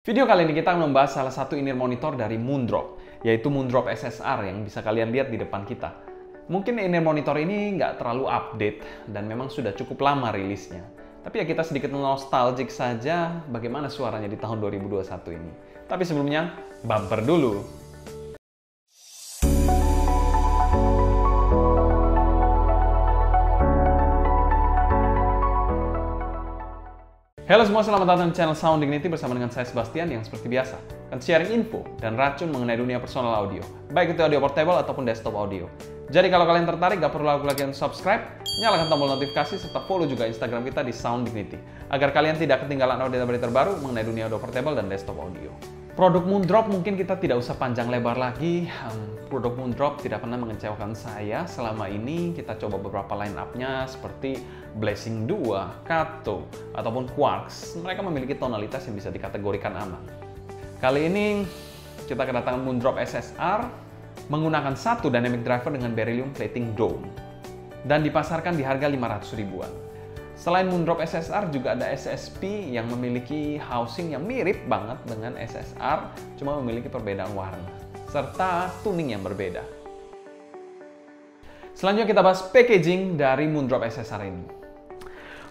Video kali ini kita akan membahas salah satu in-ear monitor dari Moondrop, yaitu Moondrop SSR yang bisa kalian lihat di depan kita. Mungkin in-ear monitor ini nggak terlalu update dan memang sudah cukup lama rilisnya. Tapi ya kita sedikit nostalgic saja bagaimana suaranya di tahun 2021 ini. Tapi sebelumnya, bumper dulu. Halo semua, selamat datang di channel Sound Dignity bersama dengan saya Sebastian yang seperti biasa akan sharing info dan racun mengenai dunia personal audio, baik itu audio portable ataupun desktop audio. Jadi kalau kalian tertarik, gak perlu lagi untuk subscribe, nyalakan tombol notifikasi serta follow juga Instagram kita di Sound Dignity agar kalian tidak ketinggalan update-update terbaru mengenai dunia audio portable dan desktop audio. Produk Moondrop mungkin kita tidak usah panjang lebar lagi. Produk Moondrop tidak pernah mengecewakan saya selama ini. Kita coba beberapa line up-nya seperti Blessing 2, Kato, ataupun Quarks. Mereka memiliki tonalitas yang bisa dikategorikan aman. Kali ini kita kedatangan Moondrop SSR menggunakan satu dynamic driver dengan beryllium plating dome dan dipasarkan di harga 500 ribuan. Selain Moondrop SSR juga ada SSP yang memiliki housing yang mirip banget dengan SSR, cuma memiliki perbedaan warna serta tuning yang berbeda. Selanjutnya kita bahas packaging dari Moondrop SSR ini.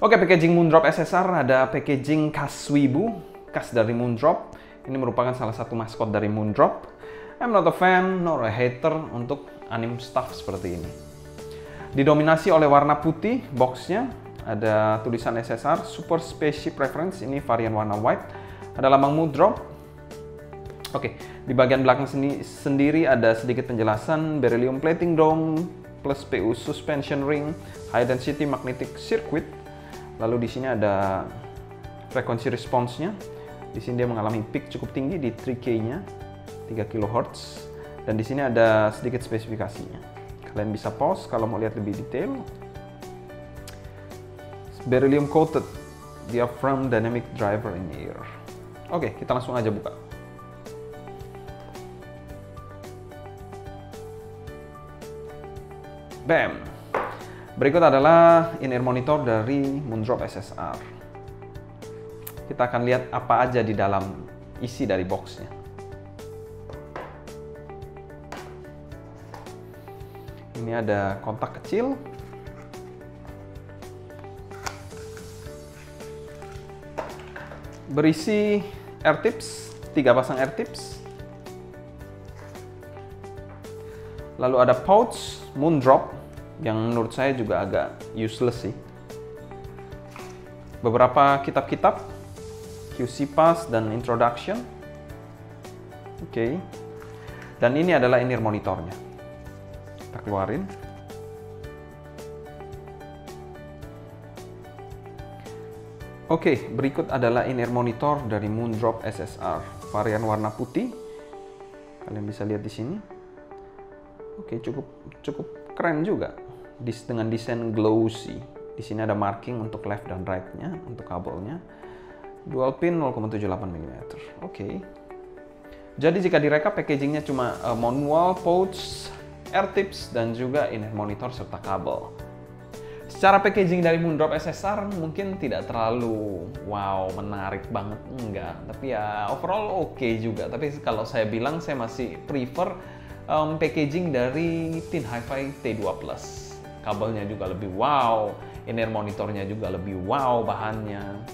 Oke, packaging Moondrop SSR ada packaging khas Wibu, khas dari Moondrop. Ini merupakan salah satu maskot dari Moondrop. I'm not a fan nor a hater untuk anime stuff seperti ini. Didominasi oleh warna putih boxnya. Ada tulisan SSR, Super Spaceship Reference, ini varian warna white. Ada lambang Moondrop. Oke, di bagian belakang sendiri ada sedikit penjelasan, beryllium plating dome, plus PU suspension ring, high density magnetic circuit. Lalu di sini ada frekuensi response-nya. Di sini dia mengalami peak cukup tinggi di 3K-nya, 3 kHz. Dan di sini ada sedikit spesifikasinya. Kalian bisa pause kalau mau lihat lebih detail. Beryllium coated diaphragm dynamic driver in ear. Oke, kita langsung aja buka. Bam. Berikut adalah in-ear monitor dari Moondrop SSR. Kita akan lihat apa aja di dalam isi dari boxnya. Ini ada kontak kecil. Berisi air tips, 3 pasang air tips. Lalu ada pouch Moondrop yang menurut saya juga agak useless sih. Beberapa kitab-kitab, QC Pass dan Introduction. Oke. Dan ini adalah in-ear monitornya. Kita keluarin. Oke, berikut adalah in-ear monitor dari Moondrop SSR, varian warna putih. Kalian bisa lihat di sini. Oke, cukup keren juga. Dengan desain glossy. Di sini ada marking untuk left dan right-nya, untuk kabelnya. Dual pin 0,78 mm. Oke. Jadi jika direkap packagingnya cuma manual, pouch, air tips, dan juga in-ear monitor serta kabel. Secara packaging dari Moondrop SSR mungkin tidak terlalu wow, menarik banget, enggak. Tapi ya overall oke juga. Tapi kalau saya bilang saya masih prefer packaging dari Tin Hi-Fi T2 Plus. Kabelnya juga lebih wow, in-ear monitornya juga lebih wow bahannya.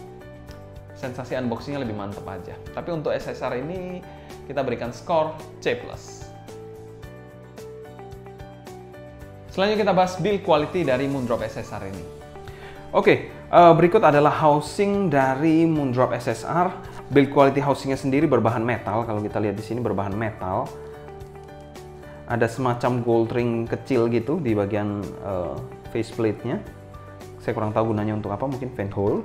Sensasi unboxingnya lebih mantap aja. Tapi untuk SSR ini kita berikan skor C+. Selanjutnya kita bahas build quality dari Moondrop SSR ini. Oke, berikut adalah housing dari Moondrop SSR. Build quality housingnya sendiri berbahan metal. Kalau kita lihat di sini berbahan metal. Ada semacam gold ring kecil gitu di bagian faceplate-nya. Saya kurang tahu gunanya untuk apa, mungkin fan hole.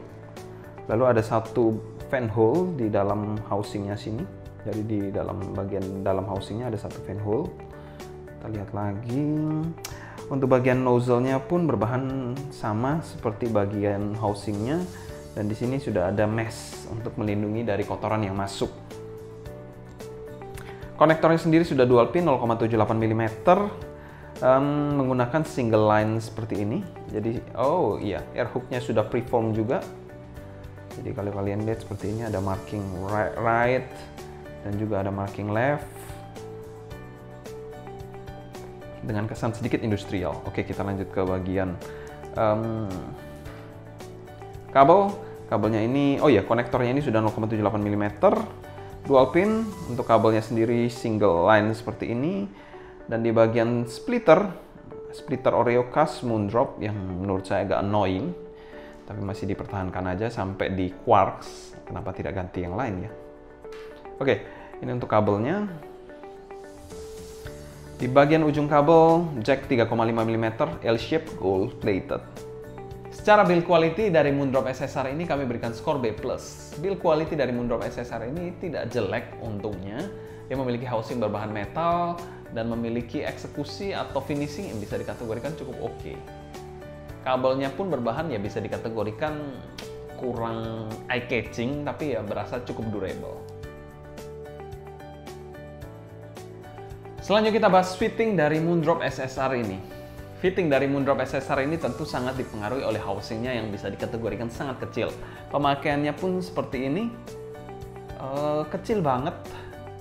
Lalu ada satu fan hole di dalam housingnya sini. Jadi di dalam bagian dalam housingnya ada satu fan hole. Kita lihat lagi. Untuk bagian nozzle-nya pun berbahan sama seperti bagian housingnya, dan di sini sudah ada mesh untuk melindungi dari kotoran yang masuk. Konektornya sendiri sudah dual pin 0,78 mm, menggunakan single line seperti ini. Jadi, oh iya, air hook-nya sudah preform juga. Jadi kalau kalian lihat seperti ini ada marking right dan juga ada marking left dengan kesan sedikit industrial. Oke, kita lanjut ke bagian kabelnya ini. Oh ya, konektornya ini sudah 0,78 mm, dual pin. Untuk kabelnya sendiri single line seperti ini, dan di bagian splitter Oreo Cast Moondrop yang menurut saya agak annoying, tapi masih dipertahankan aja sampai di quarks. Kenapa tidak ganti yang lain ya? Oke, ini untuk kabelnya. Di bagian ujung kabel, jack 3,5 mm L-shape gold plated. Secara build quality dari Moondrop SSR ini kami berikan skor B+. Build quality dari Moondrop SSR ini tidak jelek untungnya. Dia memiliki housing berbahan metal dan memiliki eksekusi atau finishing yang bisa dikategorikan cukup oke. Kabelnya pun berbahan ya bisa dikategorikan kurang eye-catching, tapi ya berasa cukup durable. Selanjutnya kita bahas fitting dari Moondrop SSR ini. Fitting dari Moondrop SSR ini tentu sangat dipengaruhi oleh housingnya yang bisa dikategorikan sangat kecil. Pemakaiannya pun seperti ini, kecil banget,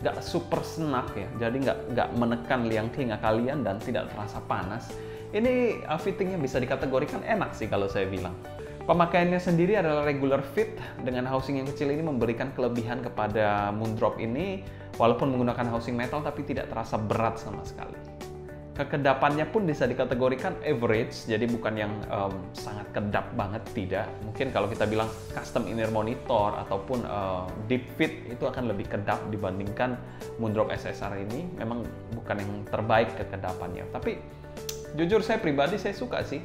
nggak super snug ya, jadi nggak menekan liang telinga kalian dan tidak terasa panas. Ini fittingnya bisa dikategorikan enak sih kalau saya bilang. Pemakaiannya sendiri adalah regular fit, dengan housing yang kecil ini memberikan kelebihan kepada Moondrop ini, walaupun menggunakan housing metal tapi tidak terasa berat sama sekali. Kekedapannya pun bisa dikategorikan average, jadi bukan yang sangat kedap banget, tidak. Mungkin kalau kita bilang custom inner monitor ataupun deep fit itu akan lebih kedap dibandingkan Moondrop SSR ini. Memang bukan yang terbaik kekedapannya, tapi jujur saya pribadi saya suka sih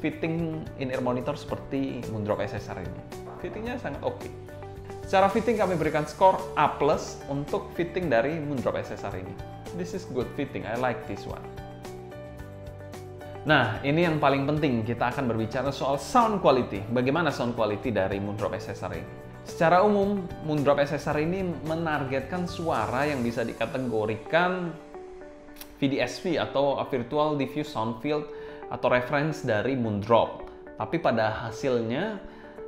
fitting in-ear monitor seperti Moondrop SSR ini. Fittingnya sangat oke. Secara fitting kami berikan skor A+ untuk fitting dari Moondrop SSR ini. This is good fitting, I like this one. Nah, ini yang paling penting, kita akan berbicara soal sound quality. Bagaimana sound quality dari Moondrop SSR ini? Secara umum, Moondrop SSR ini menargetkan suara yang bisa dikategorikan VDSV atau Virtual Diffuse Sound Field atau reference dari Moondrop. Tapi pada hasilnya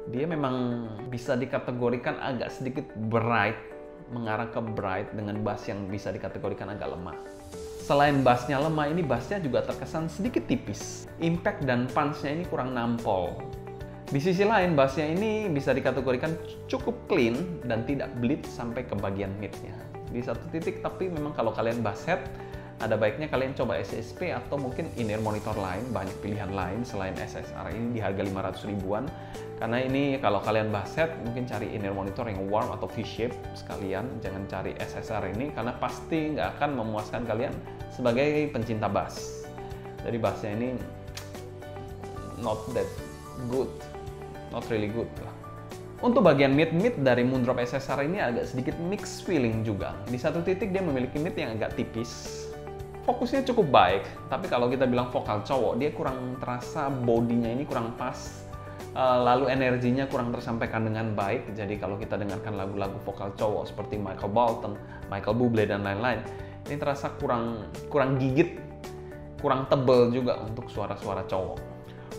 dia memang bisa dikategorikan agak sedikit bright, mengarah ke bright dengan bass yang bisa dikategorikan agak lemah. Selain bassnya lemah, ini bassnya juga terkesan sedikit tipis. Impact dan punch-nya ini kurang nampol. Di sisi lain, bassnya ini bisa dikategorikan cukup clean dan tidak bleed sampai ke bagian mid-nya. Di satu titik, tapi memang kalau kalian bass head, ada baiknya kalian coba SSP atau mungkin in-ear monitor lain, banyak pilihan lain selain SSR ini di harga 500 ribuan. Karena ini kalau kalian bass head, mungkin cari in-ear monitor yang warm atau V-shape sekalian, jangan cari SSR ini karena pasti nggak akan memuaskan kalian sebagai pencinta bass. Jadi bassnya ini not that good, not really good lah. Untuk bagian mid dari Moondrop SSR ini agak sedikit mixed feeling juga. Di satu titik dia memiliki mid yang agak tipis, fokusnya cukup baik, tapi kalau kita bilang vokal cowok, dia kurang terasa, bodinya ini kurang pas, lalu energinya kurang tersampaikan dengan baik. Jadi kalau kita dengarkan lagu-lagu vokal cowok seperti Michael Bolton, Michael Bublé, dan lain-lain, ini terasa kurang gigit, kurang tebel juga untuk suara-suara cowok.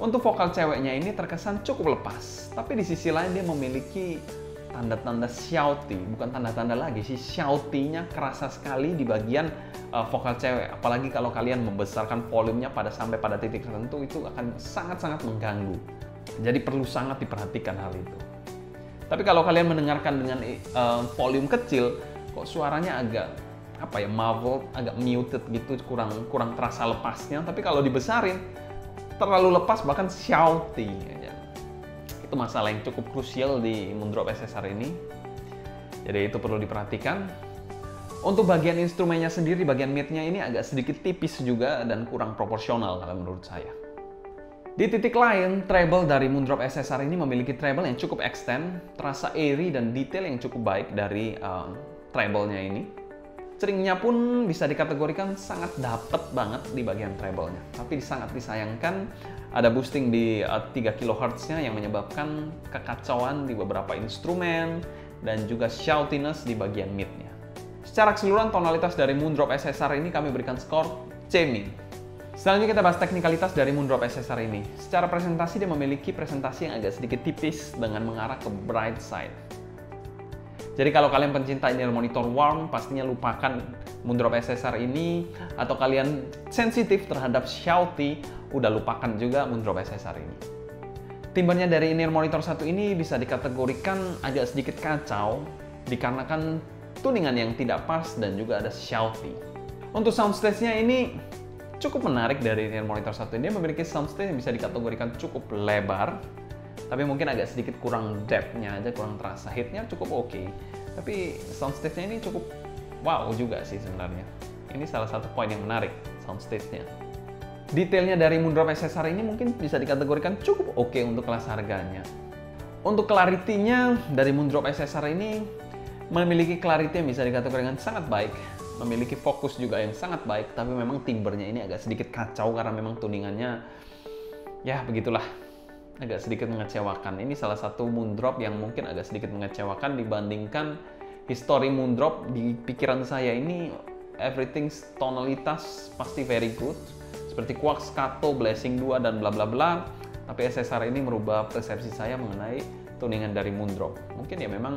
Untuk vokal ceweknya ini terkesan cukup lepas, tapi di sisi lain dia memiliki tanda-tanda shouty, bukan tanda-tanda lagi sih, shouty-nya kerasa sekali di bagian vokal cewek. Apalagi kalau kalian membesarkan volumenya sampai pada titik tertentu, itu akan sangat-sangat mengganggu. Jadi perlu sangat diperhatikan hal itu. Tapi kalau kalian mendengarkan dengan volume kecil, kok suaranya agak muffled, agak muted gitu, kurang terasa lepasnya. Tapi kalau dibesarin, terlalu lepas, bahkan shouty. Itu masalah yang cukup krusial di Moondrop SSR ini. Jadi itu perlu diperhatikan. Untuk bagian instrumennya sendiri, bagian mid-nya ini agak sedikit tipis juga dan kurang proporsional kalau menurut saya. Di titik lain, treble dari Moondrop SSR ini memiliki treble yang cukup extend, terasa airy dan detail yang cukup baik dari treble-nya ini. Stringnya pun bisa dikategorikan sangat dapet banget di bagian treble-nya. Tapi sangat disayangkan ada boosting di 3 kHz-nya yang menyebabkan kekacauan di beberapa instrumen dan juga shoutiness di bagian mid-nya. Secara keseluruhan tonalitas dari Moondrop SSR ini kami berikan skor C-. Selanjutnya kita bahas teknikalitas dari Moondrop SSR ini. Secara presentasi dia memiliki presentasi yang agak sedikit tipis dengan mengarah ke bright side. Jadi kalau kalian pencinta in-ear monitor warm, pastinya lupakan Moondrop SSR ini. Atau kalian sensitif terhadap shouty, udah lupakan juga Moondrop SSR ini. Timbernya dari in-ear monitor satu ini bisa dikategorikan agak sedikit kacau, dikarenakan tuningan yang tidak pas dan juga ada shouty. Untuk soundstage-nya ini cukup menarik dari in-ear monitor satu ini. Dia memiliki soundstage yang bisa dikategorikan cukup lebar, tapi mungkin agak sedikit kurang depth-nya aja, kurang terasa. Hit-nya cukup oke, tapi soundstage-nya ini cukup wow juga sih sebenarnya. Ini salah satu poin yang menarik, soundstage-nya. Detailnya dari Moondrop SSR ini mungkin bisa dikategorikan cukup oke untuk kelas harganya. Untuk clarity-nya dari Moondrop SSR ini memiliki clarity yang bisa dikategorikan sangat baik, memiliki fokus juga yang sangat baik, tapi memang timbernya ini agak sedikit kacau karena memang tuningannya ya begitulah, agak sedikit mengecewakan. Ini salah satu Moondrop yang mungkin agak sedikit mengecewakan dibandingkan history Moondrop. Di pikiran saya ini everything tonalitas pasti very good, seperti Quartz, Kato, Blessing 2 dan bla bla bla. Tapi SSR ini merubah persepsi saya mengenai tuningan dari Moondrop. Mungkin ya memang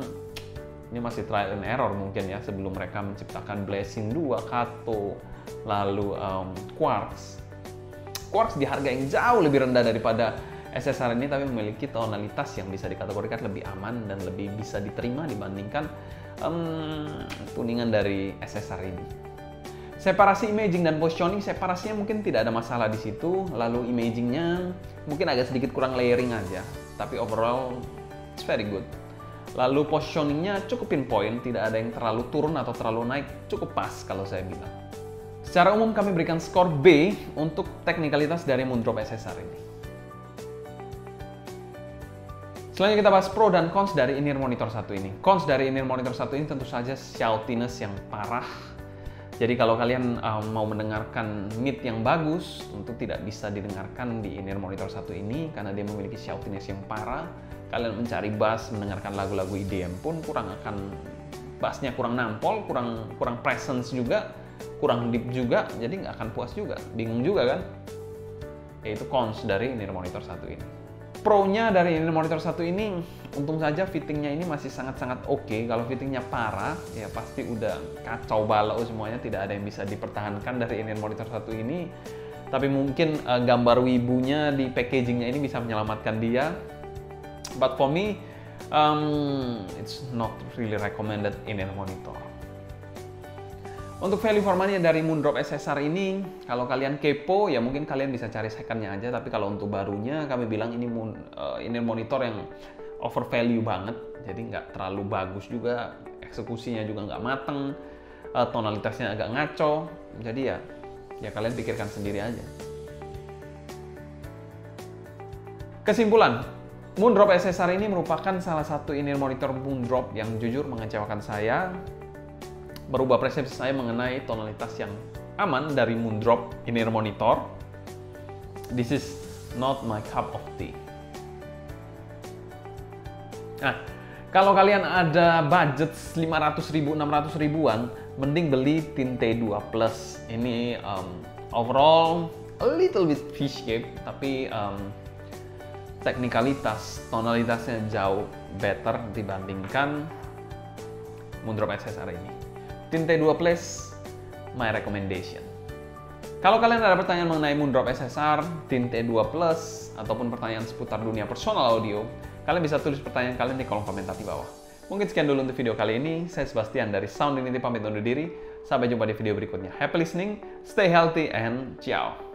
ini masih trial and error mungkin ya, sebelum mereka menciptakan Blessing 2, Kato, lalu Quartz. Quartz di harga yang jauh lebih rendah daripada SSR ini, tapi memiliki tonalitas yang bisa dikategorikan lebih aman dan lebih bisa diterima dibandingkan tuningan dari SSR ini. Separasi imaging dan positioning, separasinya mungkin tidak ada masalah di situ. Lalu imagingnya mungkin agak sedikit kurang layering aja, tapi overall it's very good. Lalu positioningnya cukup pinpoint, tidak ada yang terlalu turun atau terlalu naik, cukup pas kalau saya bilang. Secara umum kami berikan skor B untuk teknikalitas dari Moondrop SSR ini. Selanjutnya kita bahas pro dan cons dari in-ear monitor satu ini. Cons dari in-ear monitor satu ini tentu saja shoutiness yang parah. Jadi kalau kalian mau mendengarkan mid yang bagus, tentu tidak bisa didengarkan di in-ear monitor satu ini karena dia memiliki shoutiness yang parah. Kalian mencari bass, mendengarkan lagu-lagu EDM pun bassnya kurang nampol, kurang presence juga, kurang deep juga, jadi nggak akan puas juga, bingung juga kan? Yaitu cons dari in-ear monitor satu ini. Pro-nya dari in-ear monitor satu ini, untung saja fittingnya ini masih sangat-sangat oke. Kalau fittingnya parah, ya pasti udah kacau balau semuanya, tidak ada yang bisa dipertahankan dari in-ear monitor satu ini. Tapi mungkin gambar wibunya di packagingnya ini bisa menyelamatkan dia. But for me, it's not really recommended in-ear monitor. Untuk value for money dari Moondrop SSR ini, kalau kalian kepo, ya mungkin kalian bisa cari second-nya aja. Tapi kalau untuk barunya, kami bilang ini in-ear monitor yang over value banget. Jadi nggak terlalu bagus juga, eksekusinya juga nggak mateng, tonalitasnya agak ngaco. Jadi ya kalian pikirkan sendiri aja. Kesimpulan, Moondrop SSR ini merupakan salah satu in-ear monitor Moondrop yang jujur mengecewakan saya, merubah persepsi saya mengenai tonalitas yang aman dari Moondrop in-ear monitor. This is not my cup of tea. Nah, kalau kalian ada budget 500.000, 600.000-an, mending beli Tinte 2 Plus. Ini overall a little bit fish shape, tapi teknikalitas, tonalitasnya jauh better dibandingkan Moondrop SSR ini. Tinte 2 Plus, my recommendation. Kalau kalian ada pertanyaan mengenai Moondrop SSR, Tinte 2 Plus, ataupun pertanyaan seputar dunia personal audio, kalian bisa tulis pertanyaan kalian di kolom komentar di bawah. Mungkin sekian dulu untuk video kali ini. Saya Sebastian dari Sound Dignity pamit undur diri. Sampai jumpa di video berikutnya. Happy listening, stay healthy, and ciao!